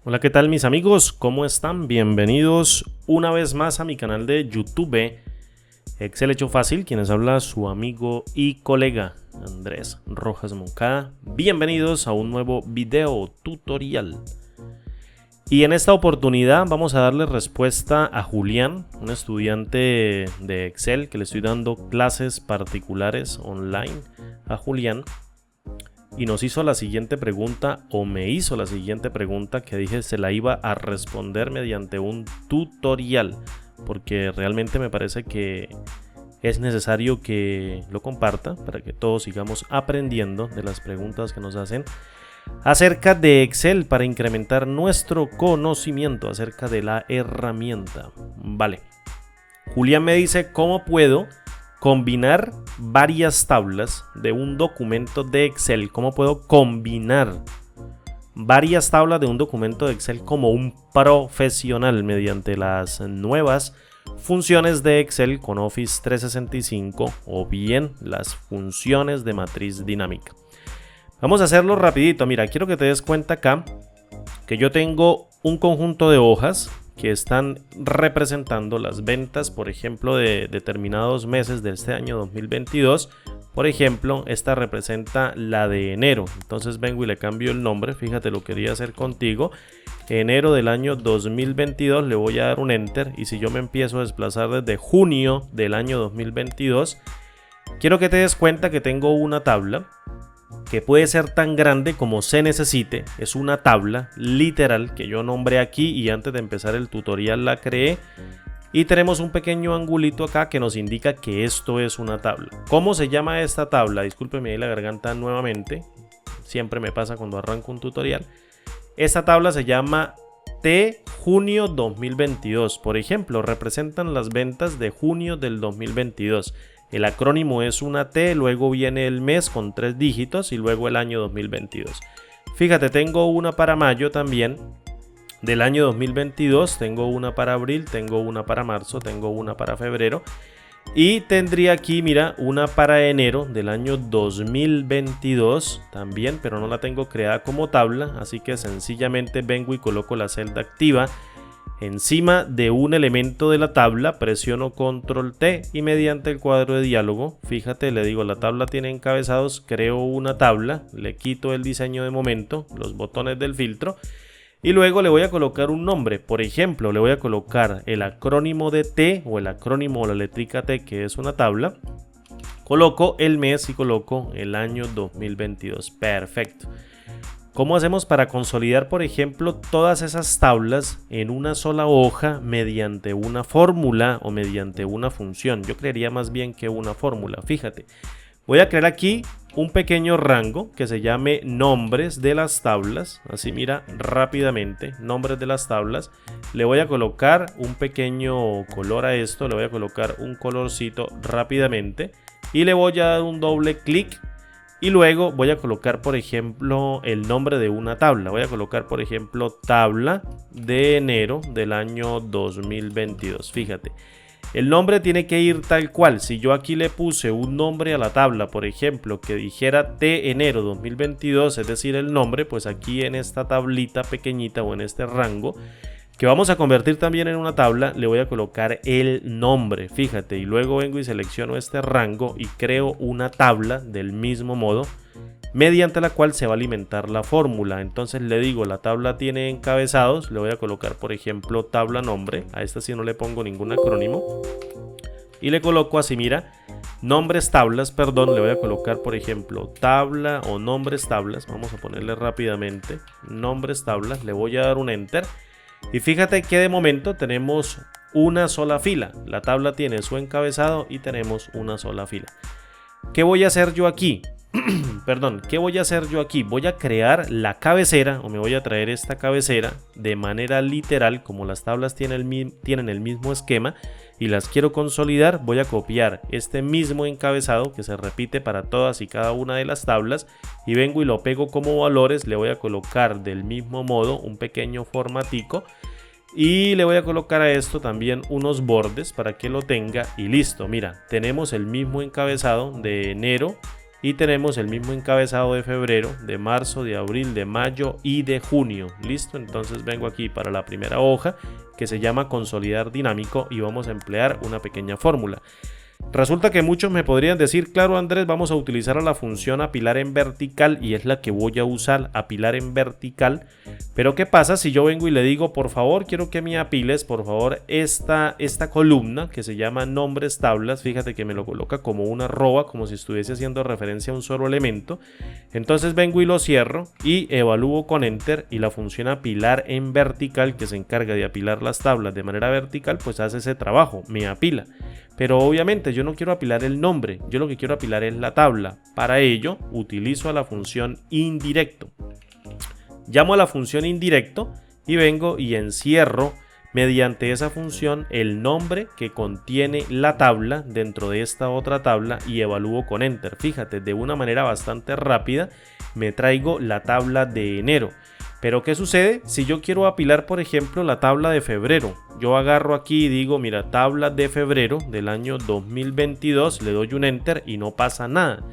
Hola, ¿qué tal mis amigos? ¿Cómo están? Bienvenidos una vez más a mi canal de YouTube Excel Hecho Fácil, quienes habla su amigo y colega Andrés Rojas Moncada. Bienvenidos a un nuevo video tutorial. Y en esta oportunidad vamos a darle respuesta a Julián, un estudiante de Excel que le estoy dando clases particulares online a Julián. Y nos hizo la siguiente pregunta, o me hizo la siguiente pregunta, que dije se la iba a responder mediante un tutorial, porque realmente me parece que es necesario que lo comparta para que todos sigamos aprendiendo de las preguntas que nos hacen acerca de Excel para incrementar nuestro conocimiento acerca de la herramienta. Vale, Julián me dice cómo puedo combinar varias tablas de un documento de Excel. ¿Cómo puedo combinar varias tablas de un documento de Excel como un profesional mediante las nuevas funciones de Excel con Office 365 o bien las funciones de matriz dinámica? Vamos a hacerlo rapidito. Mira, quiero que te des cuenta acá que yo tengo un conjunto de hojas que están representando las ventas, por ejemplo, de determinados meses de este año 2022. Por ejemplo, esta representa la de enero. Entonces vengo y le cambio el nombre. Fíjate, lo quería hacer contigo. Enero del año 2022, le voy a dar un enter. Y si yo me empiezo a desplazar desde junio del año 2022, quiero que te des cuenta que tengo una tabla que puede ser tan grande como se necesite. Es una tabla literal que yo nombré aquí y antes de empezar el tutorial la creé. Y tenemos un pequeño angulito acá que nos indica que esto es una tabla. ¿Cómo se llama esta tabla? Discúlpeme ahí la garganta nuevamente. Siempre me pasa cuando arranco un tutorial. Esta tabla se llama T junio 2022. Por ejemplo, representan las ventas de junio del 2022. El acrónimo es una T, luego viene el mes con 3 dígitos y luego el año 2022. Fíjate, tengo una para mayo también del año 2022, tengo una para abril, tengo una para marzo, tengo una para febrero y tendría aquí, mira, una para enero del año 2022 también, pero no la tengo creada como tabla, así que sencillamente vengo y coloco la celda activa encima de un elemento de la tabla, presiono control T y mediante el cuadro de diálogo, fíjate, le digo la tabla tiene encabezados, creo una tabla, le quito el diseño de momento, los botones del filtro y luego le voy a colocar un nombre. Por ejemplo, le voy a colocar el acrónimo de T o el acrónimo o la letrica T, que es una tabla, coloco el mes y coloco el año 2022. Perfecto. ¿Cómo hacemos para consolidar, por ejemplo, todas esas tablas en una sola hoja mediante una fórmula o mediante una función? Yo creería más bien que una fórmula. Fíjate, voy a crear aquí un pequeño rango que se llame nombres de las tablas. Así, mira, rápidamente, nombres de las tablas. Le voy a colocar un pequeño color a esto, le voy a colocar un colorcito rápidamente y le voy a dar un doble clic. Y luego voy a colocar, por ejemplo, el nombre de una tabla. Voy a colocar, por ejemplo, tabla de enero del año 2022. Fíjate, el nombre tiene que ir tal cual. Si yo aquí le puse un nombre a la tabla, por ejemplo, que dijera T enero 2022, es decir, el nombre, pues aquí en esta tablita pequeñita o en este rango, que vamos a convertir también en una tabla, le voy a colocar el nombre, fíjate, y luego vengo y selecciono este rango y creo una tabla del mismo modo mediante la cual se va a alimentar la fórmula. Entonces le digo, la tabla tiene encabezados, le voy a colocar por ejemplo tabla nombre, a esta sí no le pongo ningún acrónimo y le coloco así, mira, nombres tablas, perdón, le voy a colocar por ejemplo tabla o nombres tablas, vamos a ponerle rápidamente nombres tablas, le voy a dar un enter. Y fíjate que de momento tenemos una sola fila. La tabla tiene su encabezado y tenemos una sola fila. ¿Qué voy a hacer yo aquí? Perdón, ¿qué voy a hacer yo aquí? Voy a crear la cabecera o me voy a traer esta cabecera de manera literal, como las tablas tienen el mismo esquema y las quiero consolidar. Voy a copiar este mismo encabezado que se repite para todas y cada una de las tablas y vengo y lo pego como valores. Le voy a colocar del mismo modo un pequeño formatico y le voy a colocar a esto también unos bordes para que lo tenga y listo. Mira, tenemos el mismo encabezado de enero y tenemos el mismo encabezado de febrero, de marzo, de abril, de mayo y de junio. Listo, entonces vengo aquí para la primera hoja que se llama consolidar dinámico y vamos a emplear una pequeña fórmula. Resulta que muchos me podrían decir, claro Andrés, vamos a utilizar a la función apilar en vertical y es la que voy a usar, apilar en vertical. Pero ¿qué pasa si yo vengo y le digo, por favor, quiero que me apiles, por favor, esta columna que se llama nombres tablas? Fíjate que me lo coloca como una arroba, como si estuviese haciendo referencia a un solo elemento. Entonces vengo y lo cierro y evalúo con Enter y la función apilar en vertical, que se encarga de apilar las tablas de manera vertical, pues hace ese trabajo, me apila. Pero obviamente yo no quiero apilar el nombre, yo lo que quiero apilar es la tabla. Para ello utilizo a la función indirecto. Llamo a la función indirecto y vengo y encierro mediante esa función el nombre que contiene la tabla dentro de esta otra tabla y evalúo con Enter. Fíjate, de una manera bastante rápida me traigo la tabla de enero. Pero ¿qué sucede si yo quiero apilar, por ejemplo, la tabla de febrero? Yo agarro aquí y digo, mira, tabla de febrero del año 2022, le doy un Enter y no pasa nada.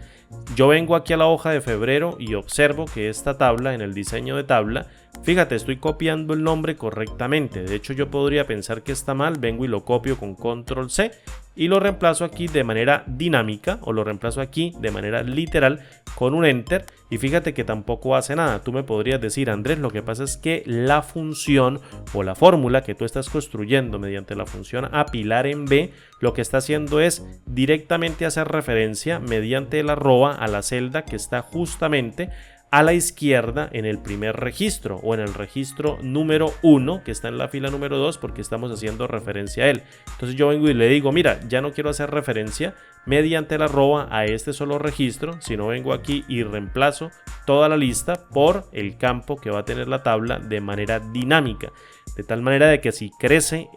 Yo vengo aquí a la hoja de febrero y observo que esta tabla, en el diseño de tabla, fíjate, estoy copiando el nombre correctamente. De hecho, yo podría pensar que está mal, vengo y lo copio con Control C y lo reemplazo aquí de manera dinámica o lo reemplazo aquí de manera literal con un Enter y fíjate que tampoco hace nada. Tú me podrías decir, Andrés, lo que pasa es que la función o la fórmula que tú estás construyendo mediante la función apilar en B, lo que está haciendo es directamente hacer referencia mediante la arroba a la celda que está justamente a la izquierda en el primer registro o en el registro número 1 que está en la fila número 2 porque estamos haciendo referencia a él. Entonces yo vengo y le digo, mira, ya no quiero hacer referencia mediante la arroba a este solo registro, sino vengo aquí y reemplazo toda la lista por el campo que va a tener la tabla de manera dinámica. De tal manera de que si crece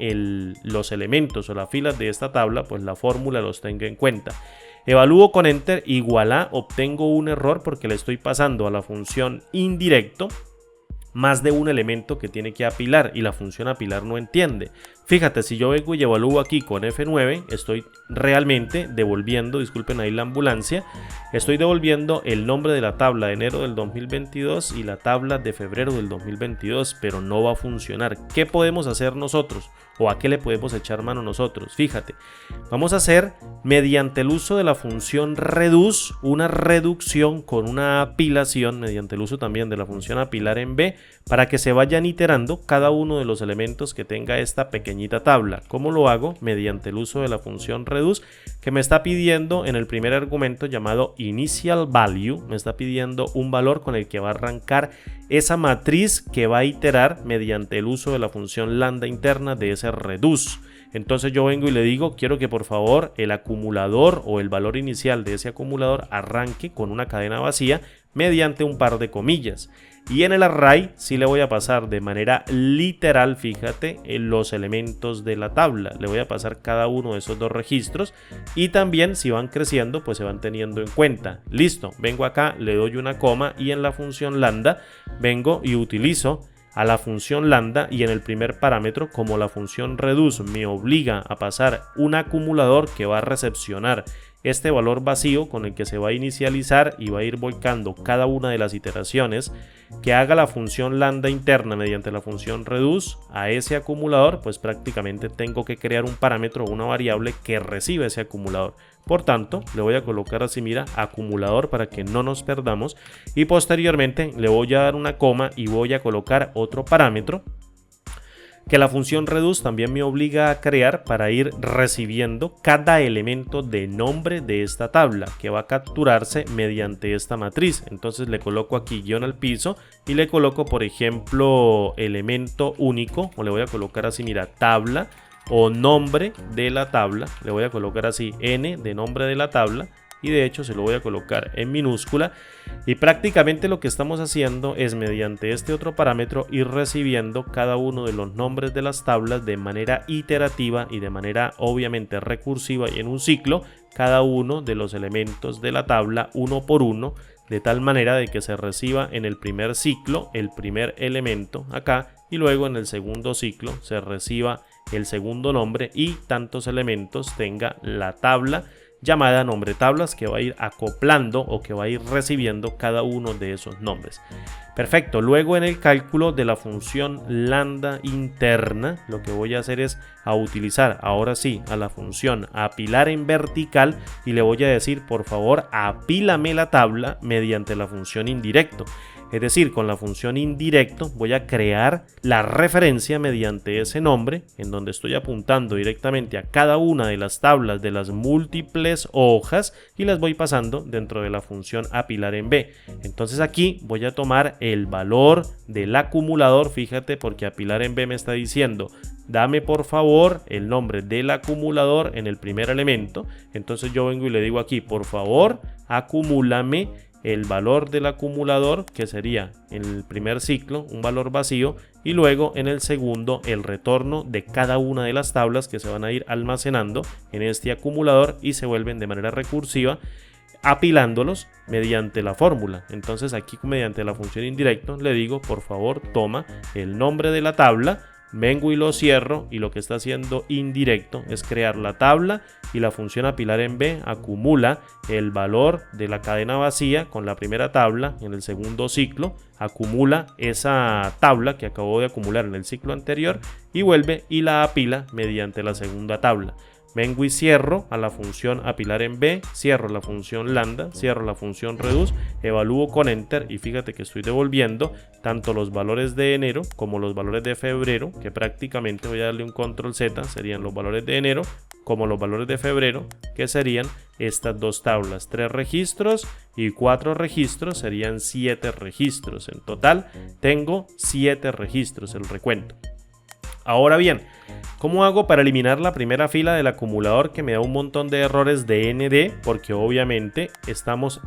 los elementos o las filas de esta tabla, pues la fórmula los tenga en cuenta. Evalúo con Enter, igual a, obtengo un error porque le estoy pasando a la función indirecto más de un elemento que tiene que apilar y la función apilar no entiende. Fíjate, si yo vengo y evalúo aquí con F9, estoy realmente devolviendo, disculpen ahí la ambulancia, estoy devolviendo el nombre de la tabla de enero del 2022 y la tabla de febrero del 2022, pero no va a funcionar. ¿Qué podemos hacer nosotros? ¿O a qué le podemos echar mano nosotros? Fíjate, vamos a hacer mediante el uso de la función reduce una reducción con una apilación mediante el uso también de la función apilar en B para que se vayan iterando cada uno de los elementos que tenga esta pequeñita tabla. ¿Cómo lo hago? Mediante el uso de la función reduce que me está pidiendo en el primer argumento llamado initial value, me está pidiendo un valor con el que va a arrancar esa matriz que va a iterar mediante el uso de la función lambda interna de ese reduce. Entonces yo vengo y le digo, quiero que por favor el acumulador o el valor inicial de ese acumulador arranque con una cadena vacía mediante un par de comillas. Y en el array sí le voy a pasar de manera literal, fíjate, en los elementos de la tabla. Le voy a pasar cada uno de esos dos registros y también si van creciendo pues se van teniendo en cuenta. Listo, vengo acá, le doy una coma y en la función lambda vengo y utilizo a la función lambda y en el primer parámetro, como la función reduce me obliga a pasar un acumulador que va a recepcionar este valor vacío con el que se va a inicializar y va a ir volcando cada una de las iteraciones que haga la función lambda interna mediante la función reduce a ese acumulador, pues prácticamente tengo que crear un parámetro o una variable que reciba ese acumulador. Por tanto, le voy a colocar así, mira, acumulador para que no nos perdamos y posteriormente le voy a dar una coma y voy a colocar otro parámetro que la función reduce también me obliga a crear para ir recibiendo cada elemento de nombre de esta tabla que va a capturarse mediante esta matriz. Entonces le coloco aquí guión al piso y le coloco, por ejemplo, elemento único, o le voy a colocar así, mira, tabla o nombre de la tabla, le voy a colocar así n de nombre de la tabla y de hecho se lo voy a colocar en minúscula y prácticamente lo que estamos haciendo es mediante este otro parámetro ir recibiendo cada uno de los nombres de las tablas de manera iterativa y de manera obviamente recursiva y en un ciclo cada uno de los elementos de la tabla uno por uno, de tal manera de que se reciba en el primer ciclo el primer elemento acá y luego en el segundo ciclo se reciba el segundo nombre y tantos elementos tenga la tabla llamada nombre tablas, que va a ir acoplando o que va a ir recibiendo cada uno de esos nombres. Perfecto, luego en el cálculo de la función lambda interna, lo que voy a hacer es a utilizar ahora sí a la función apilar en vertical y le voy a decir, por favor, apílame la tabla mediante la función indirecto. Es decir, con la función indirecto voy a crear la referencia mediante ese nombre, en donde estoy apuntando directamente a cada una de las tablas de las múltiples hojas y las voy pasando dentro de la función apilar en B. Entonces aquí voy a tomar el valor del acumulador, fíjate, porque apilar en B me está diciendo, dame por favor el nombre del acumulador en el primer elemento. Entonces yo vengo y le digo aquí, por favor, acumúlame el valor del acumulador, que sería en el primer ciclo un valor vacío, y luego en el segundo el retorno de cada una de las tablas que se van a ir almacenando en este acumulador y se vuelven de manera recursiva apilándolos mediante la fórmula. Entonces aquí mediante la función indirecto le digo, por favor, toma el nombre de la tabla, vengo y lo cierro, y lo que está haciendo indirecto es crear la tabla, y la función apilar en B acumula el valor de la cadena vacía con la primera tabla en el segundo ciclo, acumula esa tabla que acabó de acumular en el ciclo anterior y vuelve y la apila mediante la segunda tabla. Vengo y cierro a la función apilar en B, cierro la función lambda, cierro la función reduce, evalúo con enter y fíjate que estoy devolviendo tanto los valores de enero como los valores de febrero, que prácticamente voy a darle un control Z, serían los valores de enero como los valores de febrero, que serían estas dos tablas, 3 registros y 4 registros, serían 7 registros. En total tengo 7 registros el recuento. Ahora bien, ¿cómo hago para eliminar la primera fila del acumulador que me da un montón de errores de ND? Porque obviamente estamos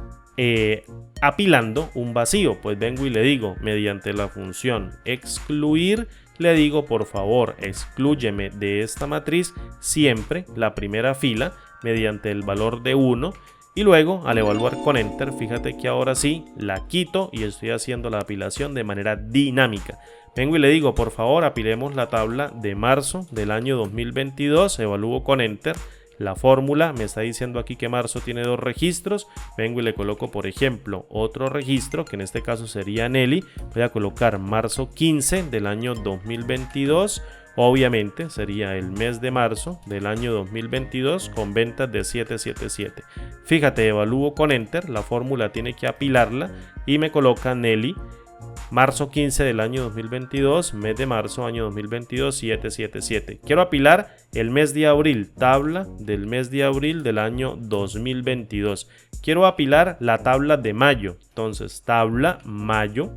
apilando un vacío. Pues vengo y le digo, mediante la función excluir, le digo, por favor, exclúyeme de esta matriz siempre la primera fila mediante el valor de 1. Y luego, al evaluar con enter, fíjate que ahora sí la quito y estoy haciendo la apilación de manera dinámica. Vengo y le digo, por favor, apilemos la tabla de marzo del año 2022, evalúo con enter. La fórmula me está diciendo aquí que marzo tiene 2 registros. Vengo y le coloco, por ejemplo, otro registro, que en este caso sería Nelly. Voy a colocar marzo 15 del año 2022. Obviamente sería el mes de marzo del año 2022 con ventas de 777. Fíjate, evalúo con enter, la fórmula tiene que apilarla y me coloca Nelly, marzo 15 del año 2022, mes de marzo año 2022, 777. Quiero apilar el mes de abril, tabla del mes de abril del año 2022. Quiero apilar la tabla de mayo, entonces tabla mayo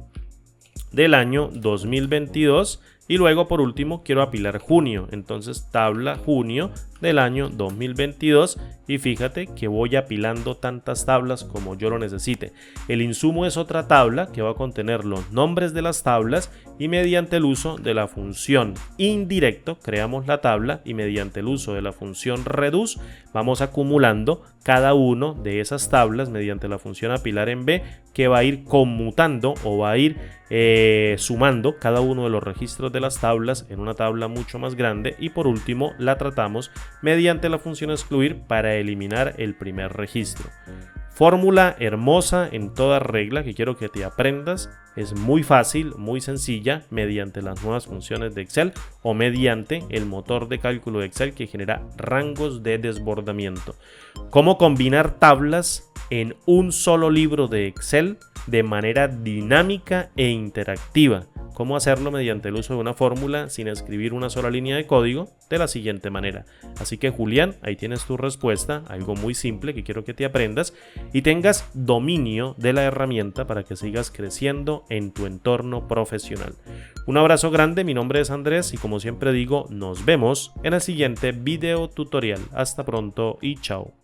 del año 2022. Y luego por último quiero apilar junio, entonces tabla junio del año 2022 y fíjate que voy apilando tantas tablas como yo lo necesite. El insumo es otra tabla que va a contener los nombres de las tablas y mediante el uso de la función indirecto creamos la tabla y mediante el uso de la función reduce vamos acumulando cada uno de esas tablas mediante la función apilar en B, que va a ir conmutando o va a ir sumando cada uno de los registros de las tablas en una tabla mucho más grande, y por último la tratamos mediante la función excluir para eliminar el primer registro. Fórmula hermosa en toda regla que quiero que te aprendas. Es muy fácil, muy sencilla, mediante las nuevas funciones de Excel o mediante el motor de cálculo de Excel que genera rangos de desbordamiento. Cómo combinar tablas en un solo libro de Excel de manera dinámica e interactiva. Cómo hacerlo mediante el uso de una fórmula sin escribir una sola línea de código de la siguiente manera. Así que Julián, ahí tienes tu respuesta, algo muy simple que quiero que te aprendas y tengas dominio de la herramienta para que sigas creciendo en tu entorno profesional. Un abrazo grande, mi nombre es Andrés y como siempre digo, nos vemos en el siguiente video tutorial. Hasta pronto y chao.